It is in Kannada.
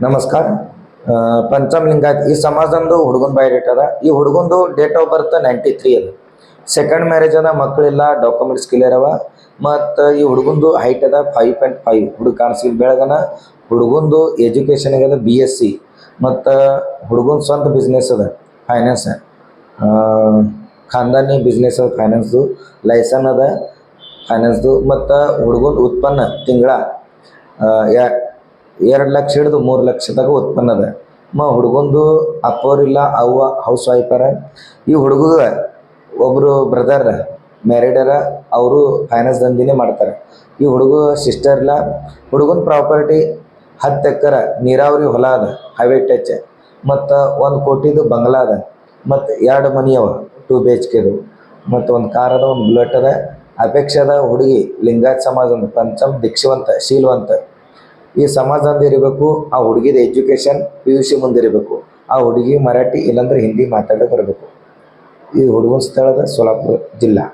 ನಮಸ್ಕಾರ. ಪಂಚಮ್ ಲಿಂಗಾಯತ್ ಈ ಸಮಾಜದಂದು ಹುಡುಗನ ಬಯೋಡೇಟ್ ಅದ. ಈ ಹುಡುಗಂದು ಡೇಟ್ ಆಫ್ ಬರ್ತ್ 93 ಅದ. ಸೆಕೆಂಡ್ ಮ್ಯಾರೇಜ್ ಅದ, ಮಕ್ಕಳಿಲ್ಲ, ಡಾಕ್ಯುಮೆಂಟ್ಸ್ ಕ್ಲಿಯರ್ ಅವ. ಮತ್ತು ಈ ಹುಡುಗಂದು ಹೈಟ್ ಅದ 5.5. ಹುಡುಗ ಕಾಣಿಸಿಲ್ ಬೆಳಗನ. ಹುಡುಗಂದು ಎಜುಕೇಷನ್ ಆಗ್ಯದ BSc. ಮತ್ತು ಹುಡುಗನ ಸ್ವಂತ ಬಿಸ್ನೆಸ್ ಅದ, ಫೈನಾನ್ಸ್, ಖಾನ್ದಾನಿ ಬಿಸ್ನೆಸ್ ಅದ, ಫೈನಾನ್ಸ್ದು ಲೈಸನ್ ಅದ ಫೈನಾನ್ಸ್ದು. ಮತ್ತು ಹುಡುಗನ ಉತ್ಪನ್ನ ತಿಂಗಳ 2 ಲಕ್ಷ ಹಿಡಿದು 3 ಲಕ್ಷದಾಗ ಉತ್ಪನ್ನ ಅದ. ಹುಡುಗಂದು ಅಪ್ಪವ್ರಿಲ್ಲ, ಅವ್ವ ಹೌಸ್ ವೈಫರ. ಈ ಹುಡುಗಗ ಒಬ್ಬರು ಬ್ರದರ್ ಮ್ಯಾರಿಡರ, ಅವರು ಫೈನಾನ್ಸ್ ದಂಧೆನೇ ಮಾಡ್ತಾರೆ. ಈ ಹುಡುಗ ಸಿಸ್ಟರ್ ಇಲ್ಲ. ಹುಡುಗನ ಪ್ರಾಪರ್ಟಿ 10 ಎಕರೆ ನೀರಾವರಿ ಹೊಲ ಅದ, ಹೈವೇ ಟಚ್. ಮತ್ತು 1 ಕೋಟಿದು ಬಂಗ್ಲಾ ಅದ. ಮತ್ತು 2 ಮನಿ ಅವ 2 BHKದು. ಮತ್ತು 1 ಕಾರ್ ಅದ, 1 ಬುಲೆಟ್ ಅದ. ಅಪೇಕ್ಷೆ ಅದ ಹುಡುಗಿ ಲಿಂಗಾಯತ್ ಸಮಾಜ ಪಂಚಮ್ ದೀಕ್ಷವಂತ ಶೀಲವಂತ ಈ ಸಮಾಜದಿಂದ ಇರಬೇಕು. ಆ ಹುಡುಗಿದ ಎಜುಕೇಷನ್ PUC ಮುಂದಿರಬೇಕು. ಆ ಹುಡುಗಿ ಮರಾಠಿ ಇಲ್ಲಾಂದ್ರೆ ಹಿಂದಿ ಮಾತಾಡೋ ಬರಬೇಕು. ಈ ಹುಡುಗನ ಸ್ಥಳದ ಸೋಲಾಪುರ ಜಿಲ್ಲಾ.